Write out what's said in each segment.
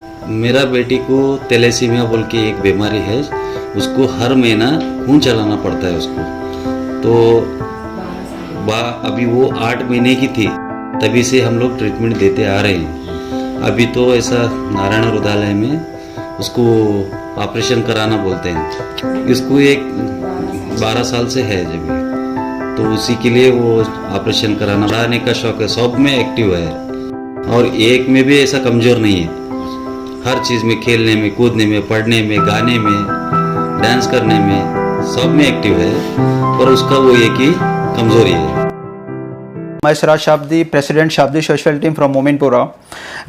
मेरा बेटी को थैलेसीमिया बोल के एक बीमारी है, उसको हर महीना खून चलाना पड़ता है उसको। तो अभी वो 8 महीने की थी, तभी से हम लोग ट्रीटमेंट देते आ रहे हैं। अभी तो ऐसा नारायण हृदयालय में उसको ऑपरेशन कराना बोलते हैं। इसको एक 12 साल से है जब, तो उसी के लिए वो ऑपरेशन कराने का शौक है। सब में एक्टिव है और एक में भी ऐसा कमज़ोर नहीं है। हर चीज़ में, खेलने में, कूदने में, पढ़ने में, गाने में, डांस करने में, सब में एक्टिव है। पर उसका वो एक ही कमज़ोरी है। मैं Siraj Shabdi, president Shabdi social team from Mominpura.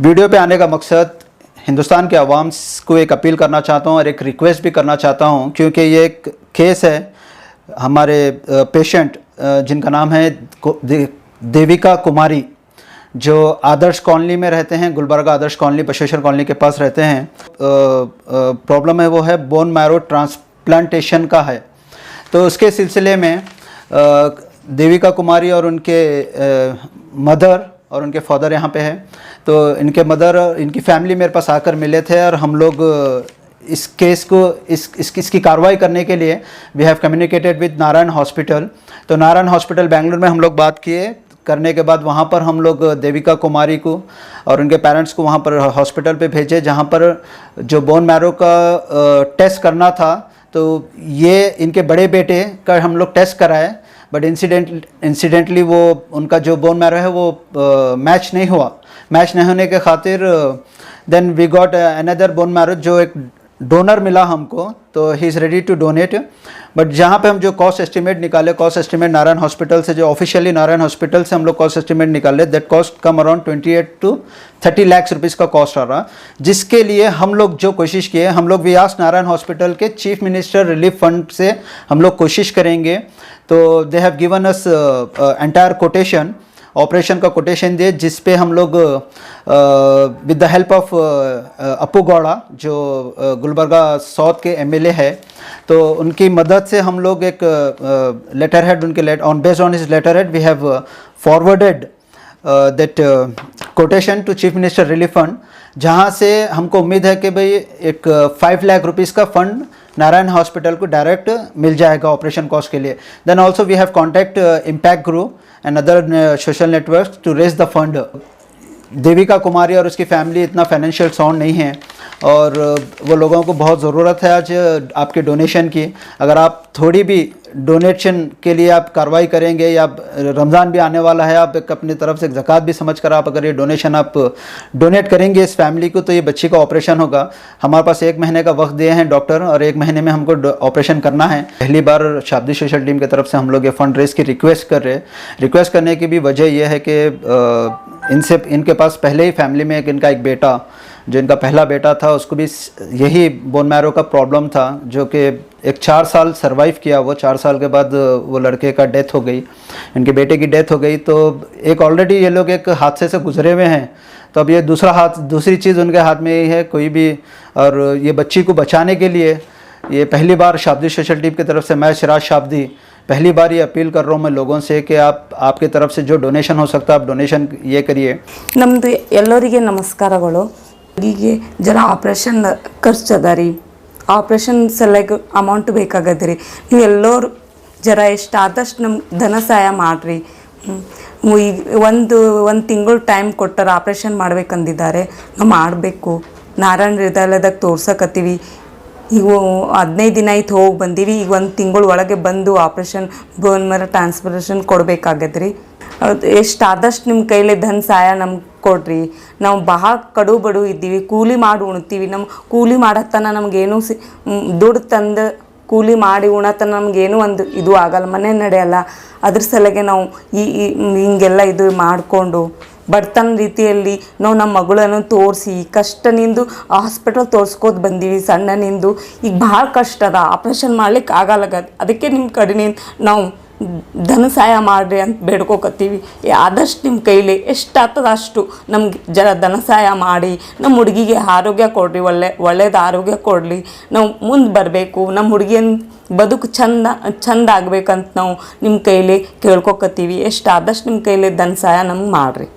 Video पे आने का मकसद हिंदुस्तान के आवाम को एक अपील करना चाहता हूँ और एक रिक्वेस्ट भी करना चाहता हूँ, क्योंकि ये एक केस है हमारे पेशेंट जिनका नाम है देविका कुमारी, जो आदर्श कॉलोनी में रहते हैं, गुलबर्गा आदर्श कॉलोनी, बशेश्वर कॉलोनी के पास रहते हैं। प्रॉब्लम है वो है बोन मैरो ट्रांसप्लांटेशन का है। तो उसके सिलसिले में देविका कुमारी और उनके मदर और उनके फादर यहाँ पे हैं। तो इनके मदर, इनकी फैमिली मेरे पास आकर मिले थे और हम लोग इस केस को इसकी कार्रवाई करने के लिए we have communicated with Narayana hospital. तो नारायण हॉस्पिटल बेंगलुरु में हम लोग बात किए। करने के बाद वहाँ पर हम लोग देविका कुमारी को और उनके पेरेंट्स को वहाँ पर हॉस्पिटल पे भेजे, जहाँ पर जो बोन मैरो का टेस्ट करना था। तो ये इनके बड़े बेटे का हम लोग टेस्ट कराए, बट इंसिडेंटली वो उनका जो बोन मैरो है वो मैच नहीं हुआ। मैच नहीं होने के खातिर then we got another bone marrow, जो एक डोनर मिला हमको, तो he is ready to donate. But जहाँ पे हम जो कॉस्ट एस्टिमेट निकाले, कॉस्ट एस्टिमेट नारायण हॉस्पिटल से, जो ऑफिशियली नारायण हॉस्पिटल से हम लोग कॉस्ट एस्टिमेट निकाले, that cost come around 28 to 30 lakh rupees का कॉस्ट आ रहा। जिसके लिए हम लोग जो कोशिश किए, हम लोग व्यास नारायण हॉस्पिटल के चीफ मिनिस्टर रिलीफ फंड से हम लोग कोशिश करेंगे। तो they have given us entire quotation, operation का कोटेशन दिए, जिस पे हम लोग विद द हेल्प ऑफ अपू गौड़ा, जो गुलबर्गा साउथ के एमएलए है, तो उनकी मदद से हम लोग एक लेटर हेड उनके on based on his letter head we have forwarded that quotation to chief minister relief fund, जहाँ से हमको उम्मीद है कि भाई एक 5 लाख रुपीज़ का फंड नारायण हॉस्पिटल को डायरेक्ट मिल जाएगा ऑपरेशन कॉस्ट के लिए। Then also we have contact impact group and other social networks to raise the fund. Devika Kumari और उसकी फैमिली इतना फाइनेंशियल साउंड नहीं है और वो लोगों को बहुत ज़रूरत है आज आपके डोनेशन की। अगर आप थोड़ी भी डोनेशन के लिए आप कार्रवाई करेंगे, या रमज़ान भी आने वाला है, आप एक अपनी तरफ से एक ज़कात भी समझकर आप अगर ये डोनेशन आप डोनेट करेंगे इस फैमिली को, तो ये बच्ची का ऑपरेशन होगा। हमारे पास 1 महीने का वक्त दिए हैं डॉक्टर, और 1 महीने में हमको ऑपरेशन करना है। पहली बार शाब्दी सोशल टीम की तरफ से हम लोग ये फंड रेज की रिक्वेस्ट कर रहे हैं। रिक्वेस्ट करने की भी वजह यह है कि इनके पास पहले ही फैमिली में इनका एक बेटा, जो इनका पहला बेटा था, उसको भी यही बोन मैरो का प्रॉब्लम था, जो कि एक 4 साल सर्वाइव किया। वो 4 साल के बाद वो लड़के का डेथ हो गई, इनके बेटे की डेथ हो गई। तो एक ऑलरेडी ये लोग एक हादसे से गुजरे हुए हैं, तो अब ये दूसरी चीज़ उनके हाथ में ही है कोई भी। और ये बच्ची को बचाने के लिए ये पहली बार शाब्दी सोशल टीम की तरफ से, मैं सिराज शाब्दी पहली बार ये अपील कर रहा हूँ मैं लोगों से कि आपकी तरफ से जो डोनेशन हो सकता है आप डोनेशन ये करिए। ನಮ್ಮದು ಎಲ್ಲರಿಗೆ ನಮಸ್ಕಾರಗಳು। ಈಗ ಜರ ಆಪ್ರೇಷನ್ ಖರ್ಚು ಅದ ರೀ, ಆಪ್ರೇಷನ್ ಸಲುವಾಗಿ ಅಮೌಂಟ್ ಬೇಕಾಗದ ರೀ। ನೀವು ಎಲ್ಲರೂ ಜರ ಎಷ್ಟಾದಷ್ಟು ನಮ್ಮ ಧನ ಸಹಾಯ ಮಾಡಿರಿ। ಈಗ ಒಂದು ತಿಂಗಳು ಟೈಮ್ ಕೊಟ್ಟರೆ ಆಪ್ರೇಷನ್ ಮಾಡ್ಬೇಕಂದಿದ್ದಾರೆ, ನಾವು ಮಾಡಬೇಕು। ನಾರಾಯಣ ಹೃದಯಾಲಯದಾಗ ತೋರ್ಸಕತ್ತೀವಿ, ಈಗ 15 ದಿನ ಆಯ್ತು ಹೋಗಿ ಬಂದೀವಿ। ಈಗ 1 ತಿಂಗಳ ಒಳಗೆ ಬಂದು ಆಪ್ರೇಷನ್ ಬೋನ್ ಮ್ಯಾರೋ ಟ್ರಾನ್ಸ್ಪ್ಲಾಂಟೇಷನ್ ಕೊಡಬೇಕಾಗದ್ರಿ। ಎಷ್ಟಾದಷ್ಟು ನಿಮ್ಮ ಕೈಲಿ ಧನ ಸಹಾಯ ನಮ್ಗೆ ಕೊಡ್ರಿ। ನಾವು ಬಹಳ ಕಡು ಬಡು ಇದ್ದೀವಿ, ಕೂಲಿ ಮಾಡಿ ಉಣ್ತೀವಿ। ನಮ್ಮ ಕೂಲಿ ಮಾಡತ್ತನ ನಮಗೇನು ದುಡ್ಡು ತಂದು ಕೂಲಿ ಮಾಡಿ ಉಣತನ ನಮಗೇನು ಒಂದು ಇದು ಆಗಲ್ಲ, ಮನೆ ನಡೆಯಲ್ಲ। ಅದ್ರ ಸಲಗೆ ನಾವು ಹಿಂಗೆಲ್ಲ ಇದು ಮಾಡಿಕೊಂಡು ಬಡತನ ರೀತಿಯಲ್ಲಿ ನಾವು ನಮ್ಮ ಮಗಳನ್ನು ತೋರಿಸಿ ಕಷ್ಟನಿಂದು ಹಾಸ್ಪಿಟಲ್ ತೋರಿಸ್ಕೋತ ಬಂದೀವಿ ಸಣ್ಣನಿಂದು। ಈಗ ಭಾಳ ಕಷ್ಟ ಅದ, ಆಪ್ರೇಷನ್ ಮಾಡ್ಲಿಕ್ಕೆ ಆಗಲ್ಲಗದ। ಅದಕ್ಕೆ ನಿಮ್ಮ ಕಡೆನಿಂದ ನಾವು ಧನ ಸಹಾಯ ಮಾಡಿರಿ ಅಂತ ಬೇಡ್ಕೋಕತ್ತೀವಿ। ಆದಷ್ಟು ನಿಮ್ಮ ಕೈಲಿ ಎಷ್ಟಾಗ್ತದ ಅಷ್ಟು ನಮ್ಗೆ ಜರ ಧನ ಸಹಾಯ ಮಾಡಿ ನಮ್ಮ ಹುಡುಗಿಗೆ ಆರೋಗ್ಯ ಕೊಡ್ರಿ, ಒಳ್ಳೇದು ಆರೋಗ್ಯ ಕೊಡಲಿ। ನಾವು ಮುಂದೆ ಬರಬೇಕು, ನಮ್ಮ ಹುಡುಗಿಯನ್ನು ಬದುಕು ಚಂದ ಆಗ್ಬೇಕಂತ ನಾವು ನಿಮ್ಮ ಕೈಲಿ ಕೇಳ್ಕೊಕತ್ತೀವಿ। ಎಷ್ಟಾದಷ್ಟು ನಿಮ್ಮ ಕೈಲಿ ಧನ ಸಹಾಯ ನಮ್ಗೆ ಮಾಡಿರಿ।